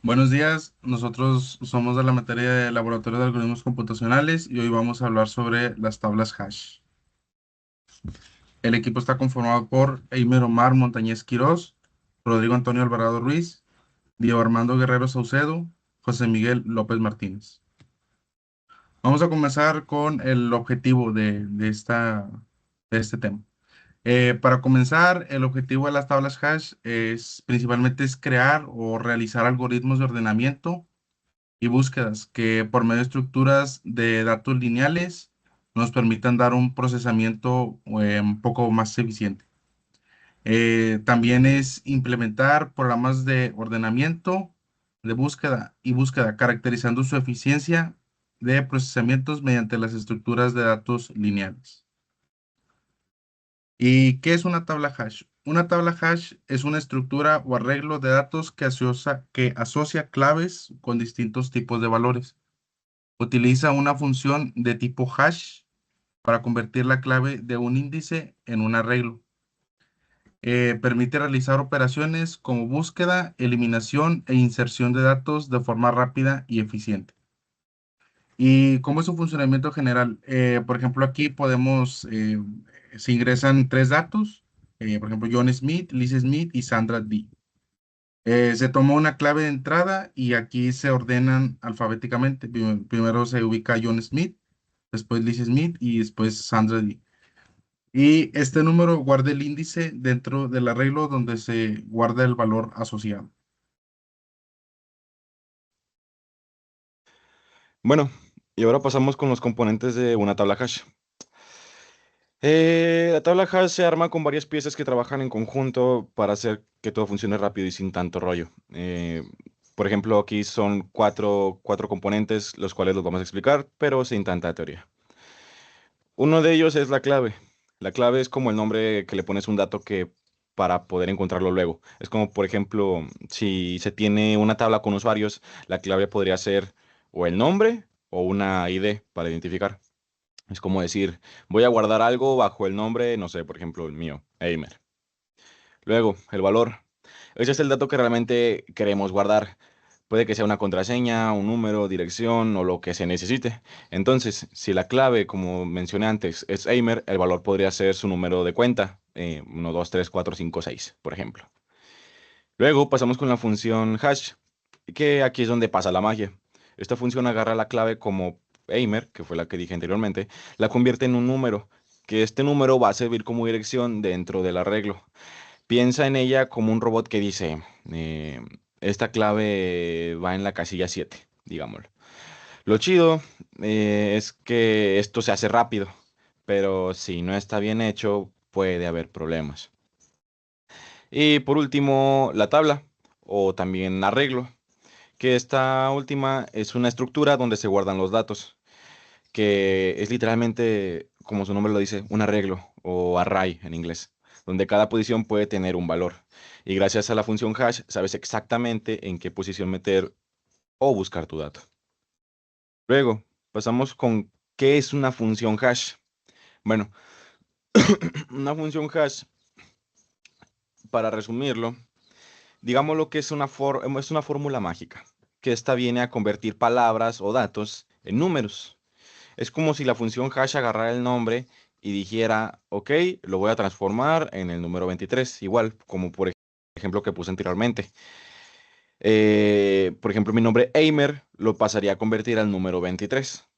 Buenos días, nosotros somos de la materia de Laboratorio de Algoritmos Computacionales y hoy vamos a hablar sobre las tablas hash. El equipo está conformado por Eimer Omar Montañez Quirós, Rodrigo Antonio Alvarado Ruiz, Diego Armando Guerrero Saucedo, José Miguel López Martínez. Vamos a comenzar con el objetivo de este tema. Para comenzar, el objetivo de las tablas hash es principalmente es crear o realizar algoritmos de ordenamiento y búsquedas que por medio de estructuras de datos lineales nos permitan dar un procesamiento un poco más eficiente. También es implementar programas de ordenamiento, de búsqueda y búsqueda, caracterizando su eficiencia de procesamientos mediante las estructuras de datos lineales. ¿Y qué es una tabla hash? Una tabla hash es una estructura o arreglo de datos que asocia claves con distintos tipos de valores. Utiliza una función de tipo hash para convertir la clave de un índice en un arreglo. Permite realizar operaciones como búsqueda, eliminación e inserción de datos de forma rápida y eficiente. ¿Y cómo es su funcionamiento general? Por ejemplo, aquí se ingresan tres datos, por ejemplo, John Smith, Liz Smith y Sandra D. Se toma una clave de entrada y aquí se ordenan alfabéticamente. Primero se ubica John Smith, después Liz Smith y después Sandra Dee. Y este número guarda el índice dentro del arreglo donde se guarda el valor asociado. Bueno, y ahora pasamos con los componentes de una tabla hash. La tabla hash se arma con varias piezas que trabajan en conjunto para hacer que todo funcione rápido y sin tanto rollo. Por ejemplo, aquí son cuatro componentes, los cuales los vamos a explicar, pero sin tanta teoría. Uno de ellos es la clave. La clave es como el nombre que le pones a un dato que para poder encontrarlo luego. Es como, por ejemplo, si se tiene una tabla con usuarios, la clave podría ser o el nombre o una ID para identificar. Es como decir, voy a guardar algo bajo el nombre, no sé, por ejemplo, el mío, Eimer. Luego, el valor. Ese es el dato que realmente queremos guardar. Puede que sea una contraseña, un número, dirección o lo que se necesite. Entonces, si la clave, como mencioné antes, es Eimer, el valor podría ser su número de cuenta, 1, 2, 3, 4, 5, 6, por ejemplo. Luego pasamos con la función hash, que aquí es donde pasa la magia. Esta función agarra la clave como Eimer, que fue la que dije anteriormente, la convierte en un número, que este número va a servir como dirección dentro del arreglo. Piensa en ella como un robot que dice, esta clave va en la casilla 7, digámoslo. Lo chido es que esto se hace rápido, pero si no está bien hecho, puede haber problemas. Y por último, la tabla, o también arreglo, que esta última es una estructura donde se guardan los datos, que es literalmente, como su nombre lo dice, un arreglo o array en inglés, donde cada posición puede tener un valor. Y gracias a la función hash sabes exactamente en qué posición meter o buscar tu dato. Luego, pasamos con qué es una función hash. Bueno, una función hash, para resumirlo, digámoslo que es una fórmula mágica, que esta viene a convertir palabras o datos en números. Es como si la función hash agarrara el nombre y dijera, ok, lo voy a transformar en el número 23, igual como por ejemplo que puse anteriormente. Por ejemplo, mi nombre Eimer lo pasaría a convertir al número 23.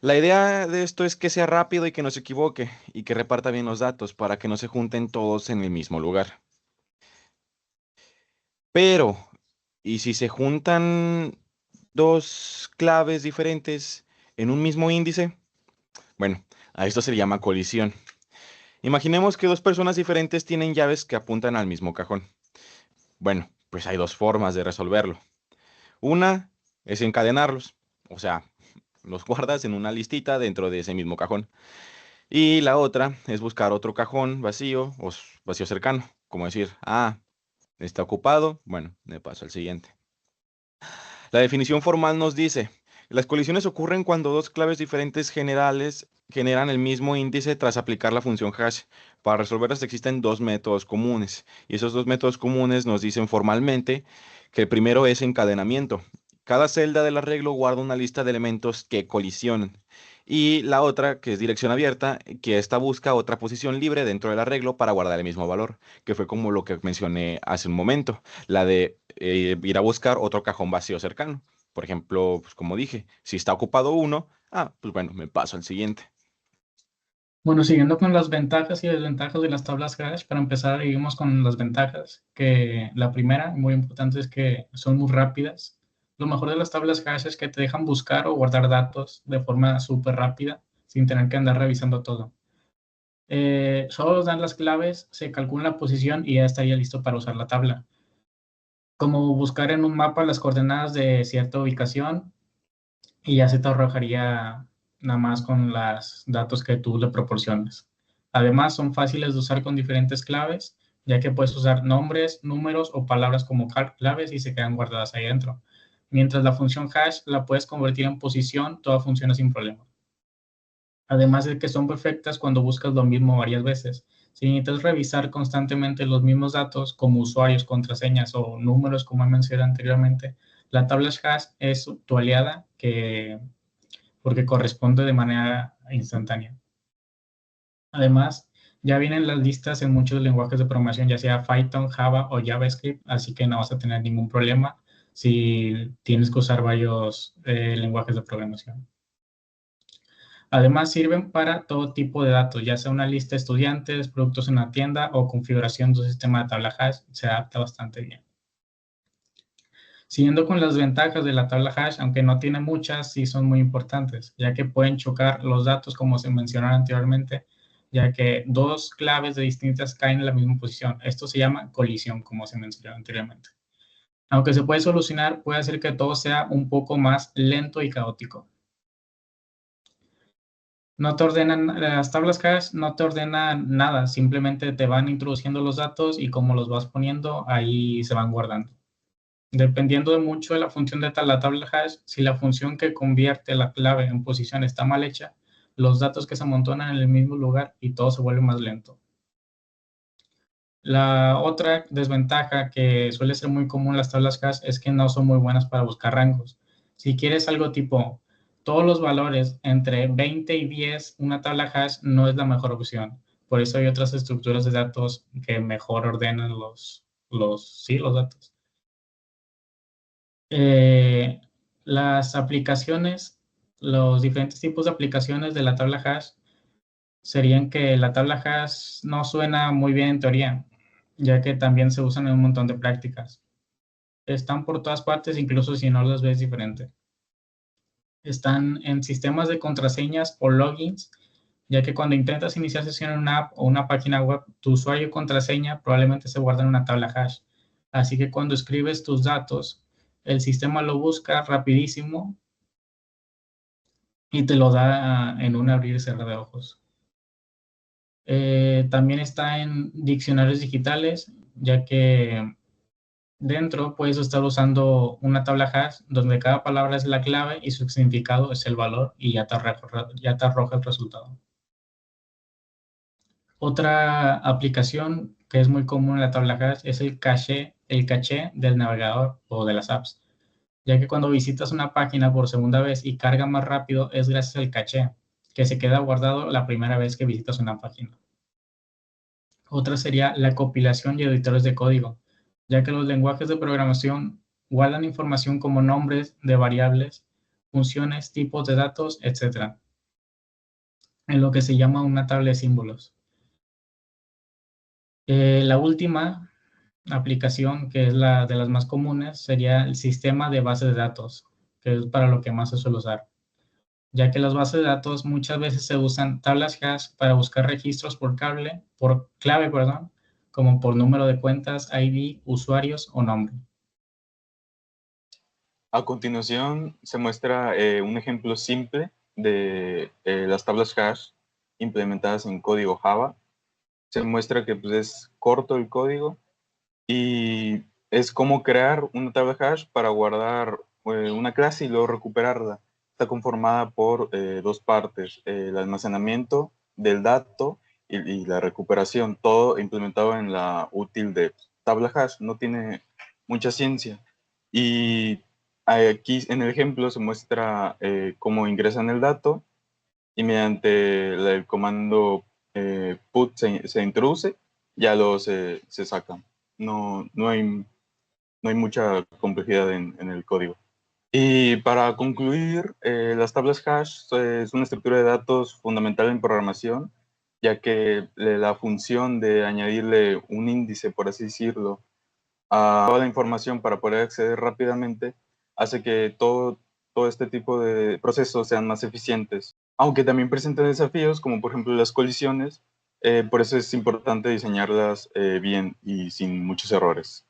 La idea de esto es que sea rápido y que no se equivoque y que reparta bien los datos para que no se junten todos en el mismo lugar. Pero, ¿y si se juntan dos claves diferentes en un mismo índice? Bueno, a esto se le llama colisión. Imaginemos que dos personas diferentes tienen llaves que apuntan al mismo cajón. Bueno, pues hay dos formas de resolverlo. Una es encadenarlos, o sea, los guardas en una listita dentro de ese mismo cajón. Y la otra es buscar otro cajón vacío o vacío cercano, como decir, ah, está ocupado, bueno, me paso al siguiente. La definición formal nos dice, las colisiones ocurren cuando dos claves diferentes generales generan el mismo índice tras aplicar la función hash. Para resolverlas existen dos métodos comunes y esos dos métodos comunes nos dicen formalmente que el primero es encadenamiento. Cada celda del arreglo guarda una lista de elementos que colisionan. Y la otra, que es dirección abierta, que esta busca otra posición libre dentro del arreglo para guardar el mismo valor, que fue como lo que mencioné hace un momento, la de ir a buscar otro cajón vacío cercano. Por ejemplo, pues como dije, si está ocupado uno, pues bueno, me paso al siguiente. Bueno, siguiendo con las ventajas y desventajas de las tablas hash, para empezar, seguimos con las ventajas, que la primera, muy importante, es que son muy rápidas. Lo mejor de las tablas hash es que te dejan buscar o guardar datos de forma súper rápida, sin tener que andar revisando todo. Solo dan las claves, se calcula la posición y ya estaría listo para usar la tabla. Como buscar en un mapa las coordenadas de cierta ubicación y ya se te arrojaría nada más con los datos que tú le proporciones. Además, son fáciles de usar con diferentes claves, ya que puedes usar nombres, números o palabras como claves y se quedan guardadas ahí dentro. Mientras la función hash la puedes convertir en posición, toda funciona sin problema. Además de que son perfectas cuando buscas lo mismo varias veces. Si necesitas revisar constantemente los mismos datos, como usuarios, contraseñas o números, como he mencionado anteriormente, la tabla hash es tu aliada porque corresponde de manera instantánea. Además, ya vienen las listas en muchos lenguajes de programación, ya sea Python, Java o JavaScript, así que no vas a tener ningún problema si tienes que usar varios lenguajes de programación. Además, sirven para todo tipo de datos, ya sea una lista de estudiantes, productos en una tienda o configuración de un sistema de tabla hash, se adapta bastante bien. Siguiendo con las ventajas de la tabla hash, aunque no tiene muchas, sí son muy importantes, ya que pueden chocar los datos, como se mencionó anteriormente, ya que dos claves de distintas caen en la misma posición. Esto se llama colisión, como se mencionó anteriormente. Aunque se puede solucionar, puede hacer que todo sea un poco más lento y caótico. No te ordenan, las tablas hash no te ordenan nada, simplemente te van introduciendo los datos y como los vas poniendo, ahí se van guardando. Dependiendo de mucho de la función de la tabla hash, si la función que convierte la clave en posición está mal hecha, los datos que se amontonan en el mismo lugar y todo se vuelve más lento. La otra desventaja que suele ser muy común en las tablas hash es que no son muy buenas para buscar rangos. Si quieres algo tipo todos los valores entre 20 y 10, una tabla hash no es la mejor opción. Por eso hay otras estructuras de datos que mejor ordenan los datos. Las aplicaciones, los diferentes tipos de aplicaciones de la tabla hash serían que la tabla hash no suena muy bien en teoría, ya que también se usan en un montón de prácticas. Están por todas partes, incluso si no las ves diferente. Están en sistemas de contraseñas o logins, ya que cuando intentas iniciar sesión en una app o una página web, tu usuario y contraseña probablemente se guardan en una tabla hash. Así que cuando escribes tus datos, el sistema lo busca rapidísimo y te lo da en un abrir y cerrar de ojos. También está en diccionarios digitales, ya que dentro puedes estar usando una tabla hash donde cada palabra es la clave y su significado es el valor y ya te arroja el resultado. Otra aplicación que es muy común en la tabla hash es el caché del navegador o de las apps, ya que cuando visitas una página por segunda vez y carga más rápido es gracias al caché, que se queda guardado la primera vez que visitas una página. Otra sería la compilación y editores de código, ya que los lenguajes de programación guardan información como nombres de variables, funciones, tipos de datos, etc., en lo que se llama una tabla de símbolos. La última aplicación, que es la de las más comunes, sería el sistema de base de datos, que es para lo que más se suele usar, ya que las bases de datos muchas veces se usan tablas hash para buscar registros por clave, como por número de cuentas, ID, usuarios o nombre. A continuación se muestra un ejemplo simple de las tablas hash implementadas en código Java. Se muestra que pues, es corto el código y es como crear una tabla hash para guardar una clase y luego recuperarla. Está conformada por dos partes, el almacenamiento del dato y la recuperación, todo implementado en la útil de tabla hash. No tiene mucha ciencia. Y aquí en el ejemplo se muestra cómo ingresan el dato y mediante el comando put se introduce, ya se saca. No hay mucha complejidad en el código. Y para concluir, las tablas hash es una estructura de datos fundamental en programación, ya que la función de añadirle un índice, por así decirlo, a toda la información para poder acceder rápidamente, hace que todo este tipo de procesos sean más eficientes, aunque también presenta desafíos, como por ejemplo las colisiones. Por eso es importante diseñarlas bien y sin muchos errores.